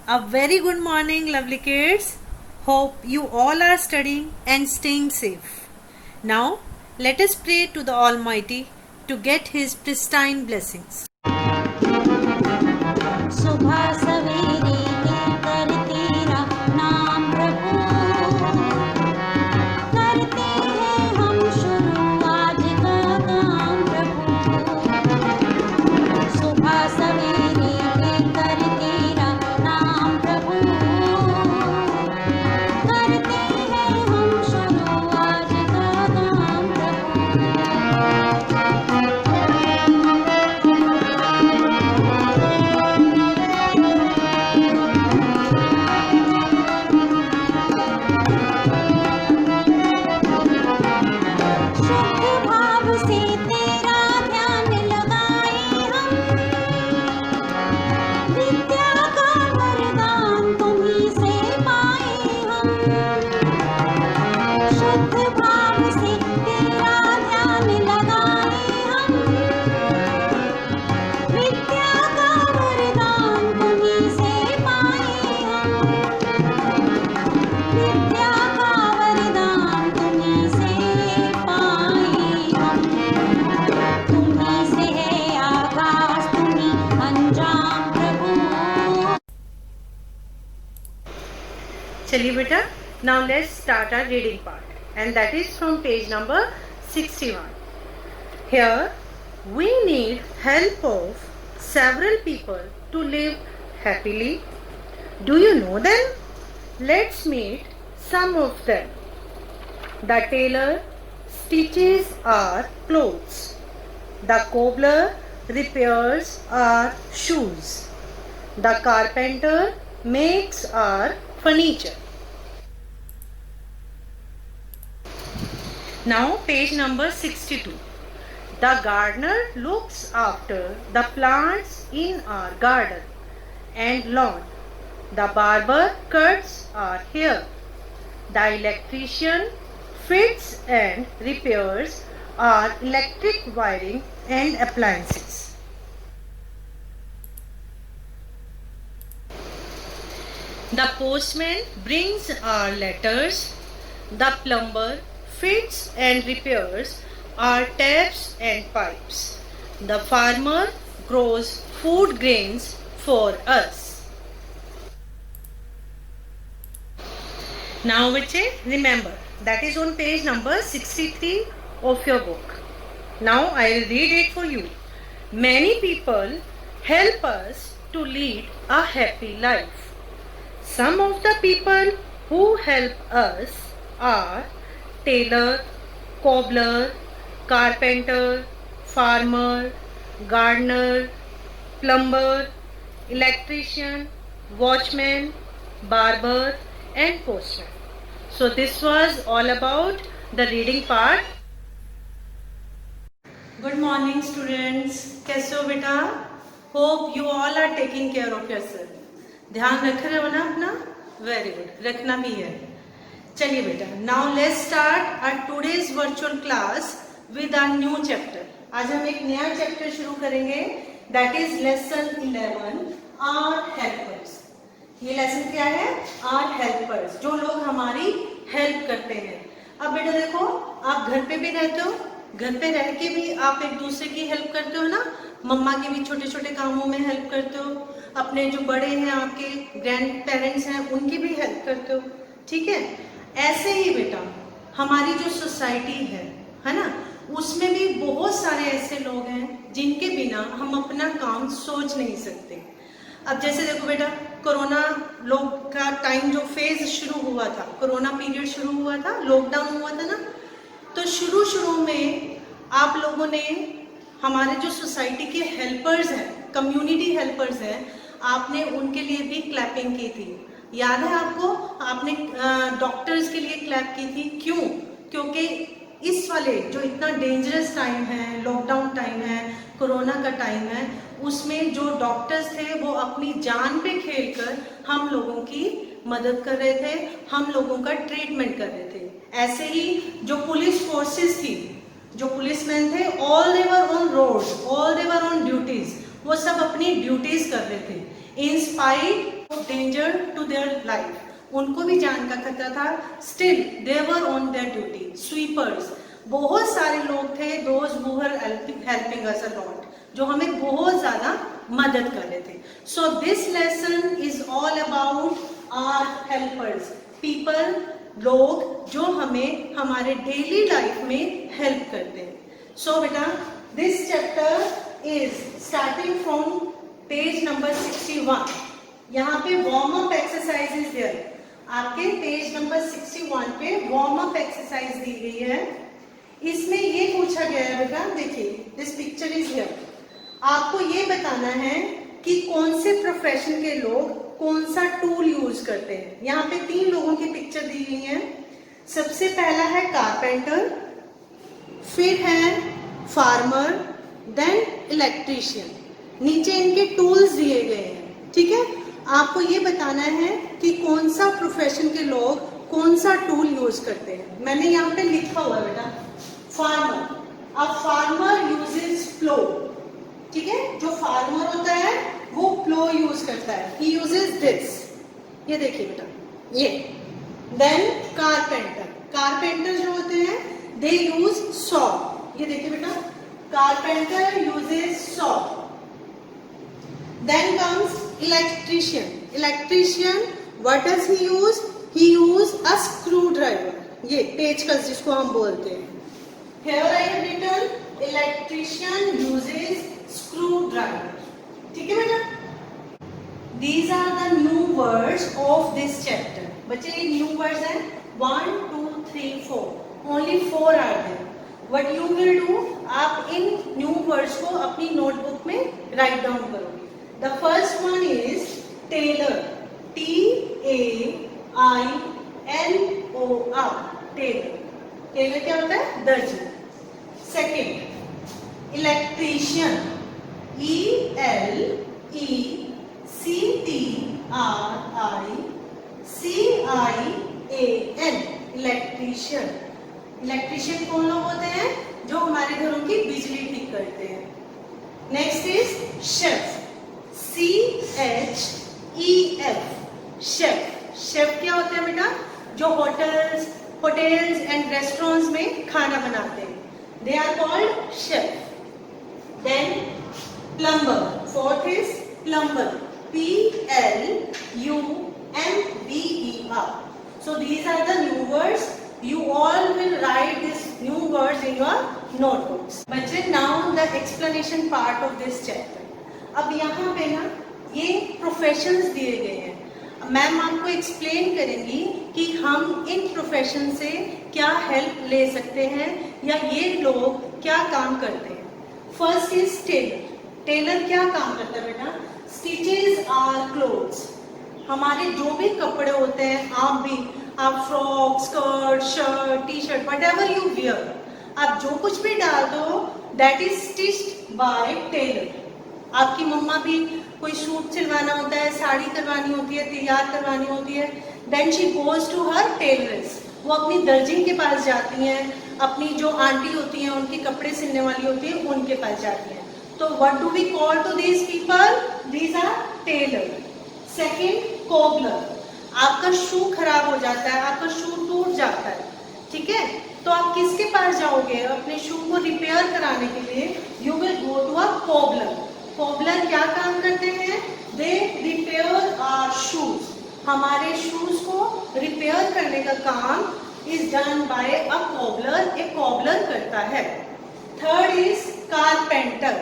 A very good morning, lovely kids. Hope you all are studying and staying safe. Now, let us pray to the Almighty to get His pristine blessings. सुबह सवेरे लेकर तेरा नाम प्रभु करते हैं हम शुरू आज का काम प्रभु सुबह सवेरे लेकर तेरा नाम प्रभु करते हैं हम शुरू आज का काम शुद्ध भाव से तेरा ध्यान लगाए हम विद्या का वरदान तुम्हीं से पाए हम शुद्ध भाव से तेरा ध्यान लगाए हम विद्या का वरदान तुम्हीं से पाए हम विद्या का वरदान तुम्हीं से पाए हम तुम्हीं से है आगाज तुम्हीं अंजाम प्रभु चलिए बेटा, now let's start our reading part, and that is from page number 61. Here we need help of several people to live happily. Do you know them? Let's meet some of them. The tailor stitches our clothes. The cobbler repairs our shoes. The carpenter makes our furniture. Now page number 62. The gardener looks after the plants in our garden and lawn. The barber cuts our hair. The electrician fits and repairs our electric wiring and appliances. The postman brings our letters. The plumber fits and repairs our taps and pipes. The farmer grows food grains for us. Now remember, that is on page number 63 of your book. Now I will read it for you. Many people help us to lead a happy life. Some of the people who help us are tailor, cobbler, carpenter, farmer, gardener, plumber, electrician, watchman, barber and postman. So this was all about the reading part. Good morning students. कैसे हो बेटा? Hope you all are taking care of yourself. ध्यान रख रहे हो ना अपना? Very good. रखना भी है. चलिए बेटा, now let's start our today's virtual class with our new chapter. आज हम एक नया चैप्टर शुरू करेंगे, that is lesson 11, our helpers. ये लेसन क्या है? our helpers, जो लोग हमारी हेल्प करते हैं. अब बेटा देखो, आप घर पे भी रहते हो, घर पे रह के भी आप एक दूसरे की हेल्प करते हो ना. मम्मा के भी छोटे छोटे कामों में हेल्प करते हो, अपने जो बड़े हैं आपके ग्रैंड पेरेंट्स हैं उनकी भी हेल्प करते हो. ठीक है, ऐसे ही बेटा हमारी जो सोसाइटी है ना, उसमें भी बहुत सारे ऐसे लोग हैं जिनके बिना हम अपना काम सोच नहीं सकते. अब जैसे देखो बेटा, कोरोना लोग का टाइम जो फेज शुरू हुआ था, कोरोना पीरियड शुरू हुआ था, लॉकडाउन हुआ था ना, तो शुरू में आप लोगों ने हमारे जो सोसाइटी के हेल्पर्स हैं, कम्युनिटी हेल्पर्स हैं, आपने उनके लिए भी क्लैपिंग की थी. याद है आपको? आपने डॉक्टर्स के लिए क्लैप की थी. क्यों? क्योंकि इस वाले जो इतना डेंजरस टाइम है, लॉकडाउन टाइम है, कोरोना का टाइम है, उसमें जो डॉक्टर्स थे वो अपनी जान पे खेलकर हम लोगों की मदद कर रहे थे, हम लोगों का ट्रीटमेंट कर रहे थे. ऐसे ही जो पुलिस फोर्सेस थी, जो पुलिसमैन थे, all they were on road, all they were on duties, वो सब अपनी ड्यूटीज कर रहे थे. In spite danger to their life, उनको भी जान का खतरा था, still they were on their duty. Sweepers, बहुत सारे लोग थे, those who were helping us a lot, जो हमें बहुत ज्यादा मदद कर रहे थे। So this lesson is all about our helpers, people, लोग जो हमें हमारे डेली लाइफ में हेल्प करते हैं। सो बेटा this chapter is starting from page number 61। यहाँ पे warm up exercise is there, आपके पेज नंबर 61 पे वार्म अप एक्सरसाइज दी गई है। इसमें ये पूछा गया है बेटा, देखिए दिस पिक्चर इज हियर, आपको ये बताना है कि कौन से प्रोफेशन के लोग कौन सा टूल यूज करते हैं। यहाँ पे 3 लोगों की पिक्चर दी गई है। सबसे पहला है कारपेंटर, फिर है फार्मर, देन इलेक्ट्रीशियन। नीचे इनके टूल्स दिए गए हैं, ठीक है। आपको ये बताना है कि कौन सा प्रोफेशन के लोग कौन सा टूल यूज करते हैं। मैंने यहाँ पे लिखा हुआ है बेटा फार्मर, अ फार्मर यूजेस प्लो, ठीक है। जो फार्मर होता है वो प्लो यूज करता है, ही यूजेस दिस, ये देखिए बेटा ये। देन कारपेंटर, कारपेंटर जो होते हैं दे यूज सॉ, ये देखिए बेटा carpenter uses saw. Then comes electrician. Electrician, what does he use? He use a screwdriver. ये पेचकस जिसको हम बोलते हैं। Here I have written electrician uses screwdriver. ठीक है बेटा? These are the new words of this chapter. बच्चे ये new words हैं 1, 2, 3, 4. Only 4 are there. What you will do? आप इन new words को अपनी notebook में write down करोगे। The first one is tailor, T-A-I-L-O-R, tailor. Tailor क्या होता है? दर्जी। Second, electrician, E-L-E-C-T-R-I-C-I-A-N, electrician. Electrician कौन लोग होते हैं? जो हमारे घरों की बिजली ठीक करते हैं। Next is chef, C-H-E-F, chef. Chef क्या होते हैं बेटा? जो होटल्स एंड रेस्टोरेंट्स में खाना बनाते हैं, they are called chef. Then plumber, fourth is plumber, P-L-U-M-B-E-R। So these are the new words, you all will write these new words in your notebooks. बच्चे now the explanation part of this chapter. अब यहाँ पे ना ये professions दिए गए हैं, ma'am आपको एक्सप्लेन करेंगी कि हम इन प्रोफेशन से क्या हेल्प ले सकते हैं या ये लोग क्या काम करते हैं। First is Taylor. टेलर क्या काम करता है बेटा? स्टिचेस आर क्लोथ्स, हमारे जो भी कपड़े होते हैं, आप frock, skirt, shirt, T shirt, whatever you wear, आप जो कुछ भी डाल दो that is stitched by tailor. आपकी मम्मा भी कोई सूट सिलवाना होता है, साड़ी करवानी होती है, तैयार करवानी होती है, then she goes to her tailors, वो अपनी दर्जी के पास जाती हैं, अपनी जो आंटी होती हैं उनके कपड़े सिलने वाली होती है उनके पास जाती हैं। तो what do we call to these people? These are tailor. Second, cobbler, आपका शू खराब हो जाता है, आपका शू टूट जाता है, ठीक है, तो आप किसके पास जाओगे अपने शू को रिपेयर कराने के लिए? You will go to a cobbler. Cobbler क्या काम करते हैं? दे रिपेयर आवर शूज, हमारे शूज को रिपेयर करने का काम is done by a cobbler, एक कोबलर करता है। Third is carpenter.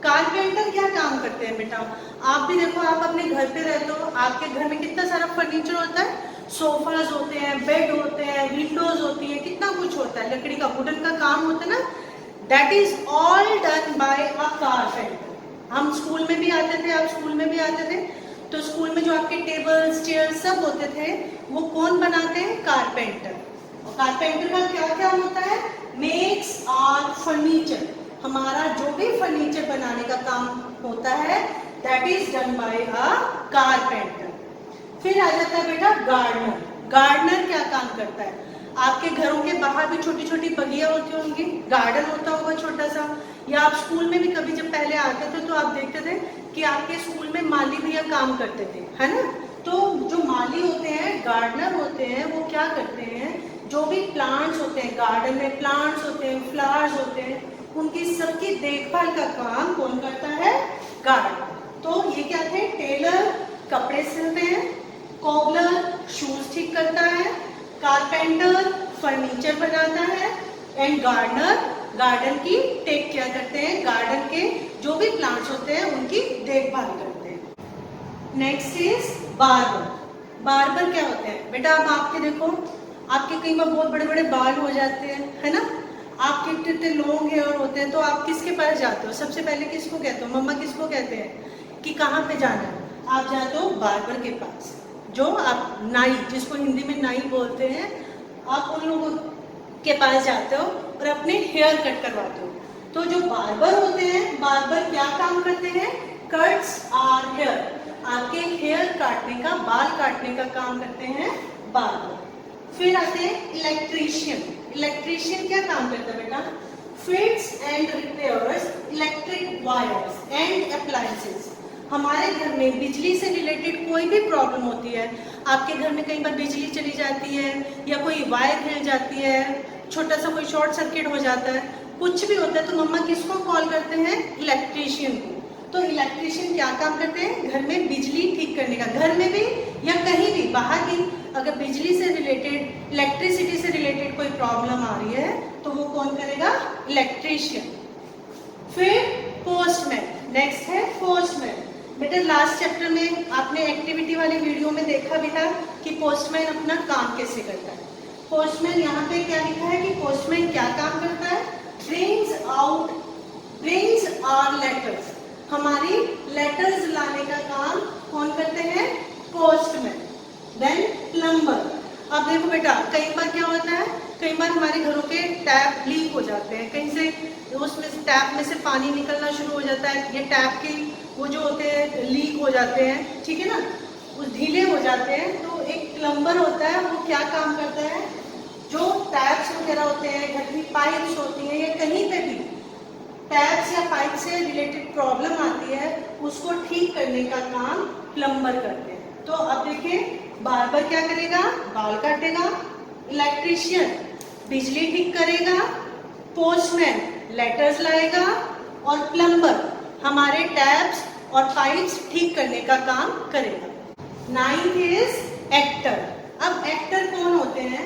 कारपेंटर क्या काम करते हैं बेटा? आप भी देखो, आप अपने घर पे रहते हो, आपके घर में कितना सारा फर्नीचर होता है, सोफाज होते हैं, बेड होते हैं, विंडोज होती है, कितना कुछ होता है, लकड़ी का वुडन का काम होता है ना, that is all done by a carpenter. हम स्कूल में भी आते थे, आप स्कूल में भी आते थे, तो स्कूल में जो आपके टेबल्स, चेयर्स सब होते थे वो कौन बनाते हैं? कारपेंटर। और कारपेंटर का क्या क्या होता है? मेक्स आवर फर्नीचर, हमारा जो भी फर्नीचर बनाने का काम होता है that is done by a carpenter. फिर आ जाता है बेटा गार्डनर। गार्डनर क्या काम करता है? आपके घरों के बाहर भी छोटी छोटी बगिया होती होंगी, गार्डन होता होगा छोटा सा, या आप स्कूल में भी कभी जब पहले आते थे तो आप देखते थे कि आपके स्कूल में माली भैया काम करते थे, है ना। तो जो माली होते हैं, गार्डनर होते हैं, वो क्या करते हैं, जो भी प्लांट्स होते हैं गार्डन में, प्लांट्स होते हैं, फ्लावर्स होते हैं, उनकी सबकी देखभाल का काम कौन करता है, गार्डनर। तो ये क्या थे, टेलर कपड़े सिलते हैं, कॉबलर शूज ठीक करता है, कारपेंटर फर्नीचर बनाता है, एंड गार्डनर गार्डन की टेक केयर करते हैं, गार्डन के जो भी प्लांट्स होते हैं उनकी देखभाल करते हैं। Next is barber. बार्बर क्या होते हैं बेटा, आप आपके देखो, आपके कई बार बहुत बड़े बड़े बाल हो जाते हैं, है ना, आपके इतने इतने लॉन्ग हेयर होते हैं, तो आप किसके पास जाते हो, सबसे पहले किसको कहते हो, मम्मा किसको कहते हैं कि कहाँ पे जाना है, आप जाते हो बार्बर के पास, जो आप नाई, जिसको हिंदी में नाई बोलते हैं, आप उन लोगों के पास जाते हो और अपने हेयर कट करवाते हो। तो जो बार्बर होते हैं, बार्बर क्या काम करते हैं, कट्स आर हेयर, आपके हेयर काटने का, बाल काटने का काम करते हैं बार्बर। फिर आते हैं इलेक्ट्रीशियन। इलेक्ट्रीशियन क्या काम करता है बेटा, fits and repairs electric wires and appliances. हमारे घर में बिजली से रिलेटेड कोई भी प्रॉब्लम होती है, आपके घर में कई बार बिजली चली जाती है या कोई वायर हिल जाती है, छोटा सा कोई शॉर्ट सर्किट हो जाता है, कुछ भी होता है, तो मम्मा किसको कॉल करते हैं, इलेक्ट्रीशियन को। तो इलेक्ट्रीशियन क्या काम करते हैं, घर में बिजली ठीक करने का, घर में भी या कहीं भी बाहर भी अगर बिजली से रिलेटेड, इलेक्ट्रिसिटी से रिलेटेड कोई प्रॉब्लम आ रही है तो वो कौन करेगा, इलेक्ट्रीशियन। फिर पोस्टमैन। नेक्स्ट है पोस्टमैन। बेटा लास्ट चैप्टर में आपने एक्टिविटी वाली वीडियो में देखा भी था कि पोस्टमैन अपना काम कैसे करता है। पोस्टमैन यहाँ पे क्या लिखा है कि पोस्टमैन क्या काम करता है, ब्रिंग्स आवर लेटर्स, हमारी लेटर्स लाने का काम कौन करते हैं, पोस्टमैन। Then plumber. अब देखो बेटा, कई बार क्या होता है, कई बार हमारे घरों के टैप लीक हो जाते हैं, कहीं से उसमें टैप में से पानी निकलना शुरू हो जाता है, ये टैप की वो जो होते हैं लीक हो जाते हैं, ठीक है ना, वो ढीले हो जाते हैं। तो एक प्लम्बर होता है, वो क्या काम करता है, जो टैप्स वगैरह होते हैं, घर की पाइप्स होती हैं, या कहीं पे भी टैप्स या पाइप से रिलेटेड प्रॉब्लम आती है, उसको ठीक करने का काम प्लम्बर करते हैं। तो अब देखिए, बार्बर क्या करेगा, बाल काटेगा, इलेक्ट्रीशियन बिजली ठीक करेगा, पोस्टमैन लेटर्स लाएगा, और प्लम्बर हमारे टैप्स और पाइप्स ठीक करने का काम करेगा। Ninth is actor. अब एक्टर कौन होते हैं,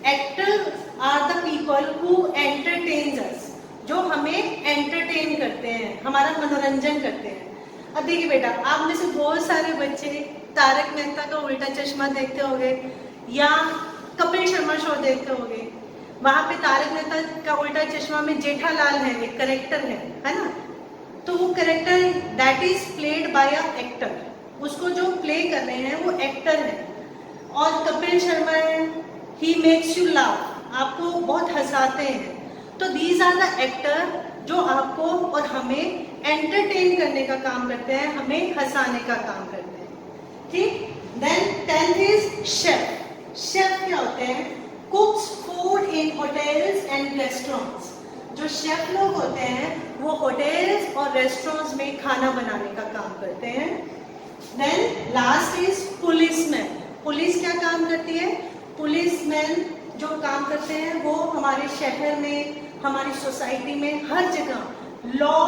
actor are the people who entertains us, जो हमें एंटरटेन करते हैं, हमारा मनोरंजन करते हैं। अब देखिए बेटा, आप में से बहुत सारे बच्चे तारक मेहता का उल्टा चश्मा देखते होंगे या कपिल शर्मा शो देखते होंगे। वहां पे तारक मेहता का उल्टा चश्मा में जेठालाल है, एक करेक्टर है ना। तो वो character that is played by a actor, उसको जो प्ले कर रहे हैं वो एक्टर है। और कपिल शर्मा है, ही मेक्स यू लाफ, आपको बहुत हंसाते हैं। तो दीज आर द एक्टर जो आपको और हमें एंटरटेन करने का काम करते हैं, हमें हंसाने का काम करते हैं, ठीक। Then 10th is chef. Chef क्या होते हैं, कुक्स food in hotels and restaurants. जो शेफ लोग होते हैं वो होटल्स और रेस्टोरेंट्स में खाना बनाने का काम करते हैं। Then last is policeman. Police क्या काम करती है, पुलिसमैन जो काम करते हैं वो हमारे शहर में, हमारी सोसाइटी में, हर जगह law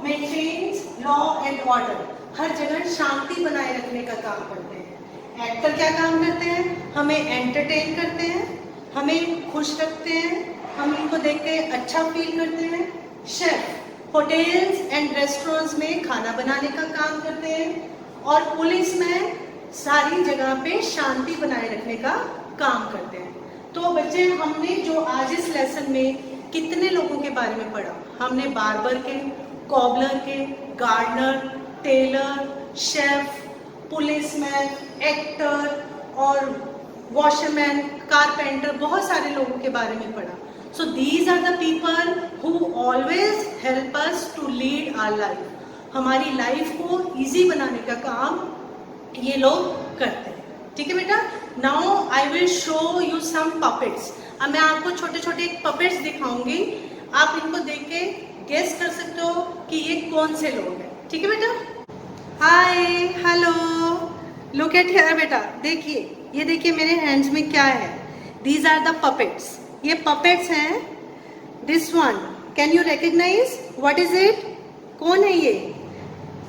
maintains, law and order, हर जगह शांति बनाए रखने का काम करते हैं। एक्टर क्या काम करते हैं, हमें एंटरटेन करते हैं, हमें खुश रखते हैं, हम इनको देख के अच्छा फील करते हैं। शेफ होटल्स एंड रेस्टोरेंट्स में खाना बनाने का काम करते हैं, और पुलिसमैन सारी जगह पे शांति बनाए रखने का काम करते हैं। तो बच्चे, हमने जो आज इस लेसन में कितने लोगों के बारे में पढ़ा, हमने बार्बर के, कॉबलर के, gardener, tailor, chef, policeman, actor और वॉशरमैन, कारपेंटर, बहुत सारे लोगों के बारे में पढ़ा। So these are the people who always help us to lead our life, हमारी लाइफ को इजी बनाने का काम ये लोग करते हैं, ठीक है बेटा। Now I will show you some puppets. अब मैं आपको छोटे छोटे पपेट्स दिखाऊंगी, आप इनको देख के गेस कर सकते हो कि ये कौन से लोग हैं, ठीक है बेटा। Hi, hello, look at here बेटा, देखिए, ये देखिए मेरे हैंड्स में क्या है. These are the puppets. ये पपेट्स हैं. This one, can you recognize what is it? कौन है ये?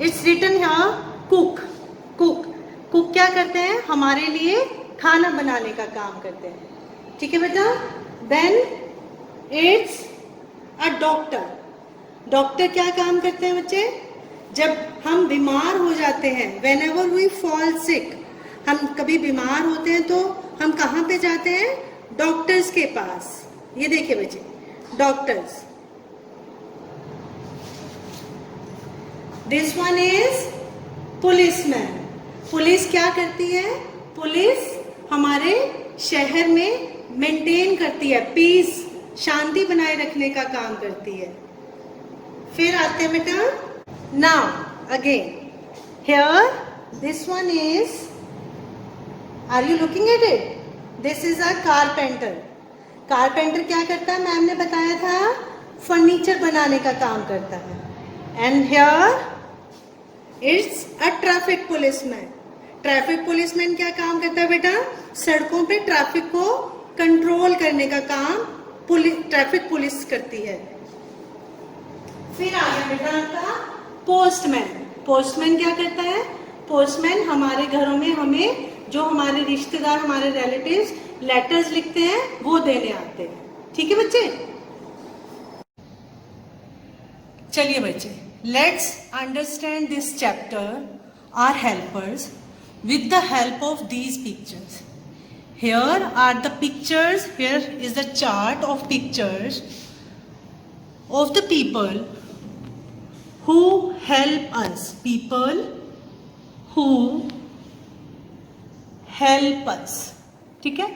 It's written here cook. Cook. Cook क्या करते हैं? हमारे लिए खाना बनाने का काम करते हैं. ठीक है बेटा. Then it's a doctor. Doctor क्या काम करते हैं बच्चे? जब हम बीमार हो जाते हैं, whenever we fall sick, हम कभी बीमार होते हैं तो हम कहाँ पे जाते हैं? डॉक्टर्स के पास. ये देखिए बच्चे, doctors. This one is policeman. Police क्या करती है? पुलिस हमारे शहर में मेंटेन करती है, पीस, शांति बनाए रखने का काम करती है. फिर आते हैं बेटा. Now again here this one is, are you looking at it? This is a carpenter. Carpenter क्या करता है? मैम ने बताया था, फर्नीचर बनाने का काम करता है. And here it's a traffic policeman. Traffic policeman क्या काम करता है बेटा? सड़कों पे ट्रैफिक को कंट्रोल करने का काम ट्रैफिक पुलिस करती है. फिर आ गया बेटा आपका पोस्टमैन. पोस्टमैन क्या करता है? पोस्टमैन हमारे घरों में हमें, जो हमारे रिश्तेदार, हमारे रिलेटिव्स लेटर्स लिखते हैं, वो देने आते हैं. ठीक है बच्चे? चलिए बच्चे, let's understand this chapter, our helpers, with the help of these pictures. Here are the pictures, here is the chart of pictures of the people who help us. People who help us. ठीक है?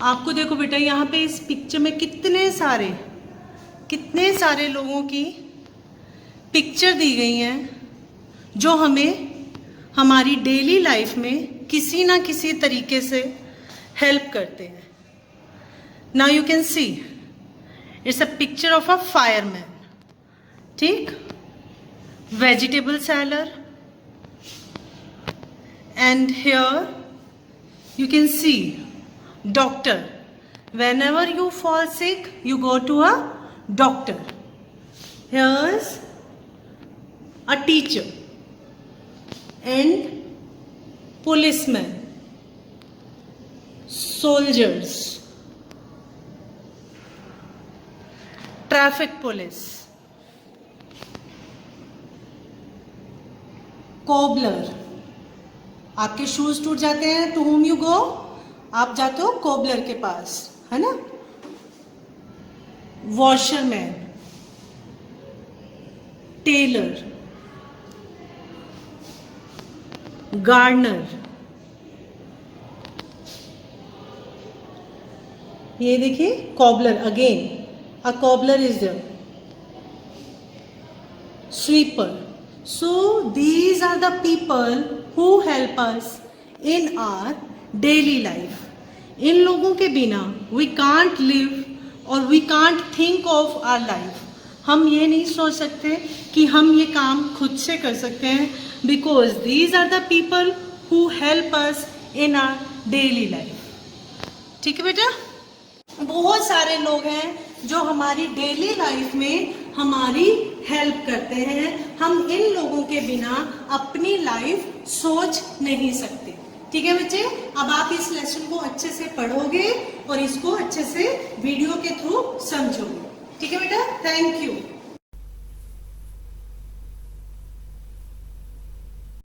आपको देखो बेटा, यहाँ पे इस picture में कितने सारे लोगों की पिक्चर दी गई हैं जो हमें हमारी डेली लाइफ में किसी ना किसी तरीके से हेल्प करते हैं. Now you can see it's a picture of a fireman. ठीक, vegetable seller, and here you can see doctor. Whenever you fall sick, you go to a doctor. Here's a teacher and policemen, soldiers, traffic police, cobbler. आपके shoes टूट जाते हैं, to whom you go? आप जाते हो cobbler के पास, है ना. Washerman, tailor, gardener. ये देखिए cobbler. Again a cobbler is there. Sweeper. So these are the people who help us in our daily life. इन लोगों के बिना वी कांट लिव और we can't think of our life. हम ये नहीं सोच सकते कि हम ये काम खुद से कर सकते हैं, because these are the people who help us in our daily life. ठीक है बेटा? बहुत सारे लोग हैं जो हमारी डेली लाइफ में हमारी हेल्प करते हैं. हम इन लोगों के बिना अपनी लाइफ सोच नहीं सकते. ठीक है बच्चे? अब आप इस लेसन को अच्छे से पढ़ोगे और इसको अच्छे से वीडियो के थ्रू समझोगे. ठीक है बेटा? Thank you.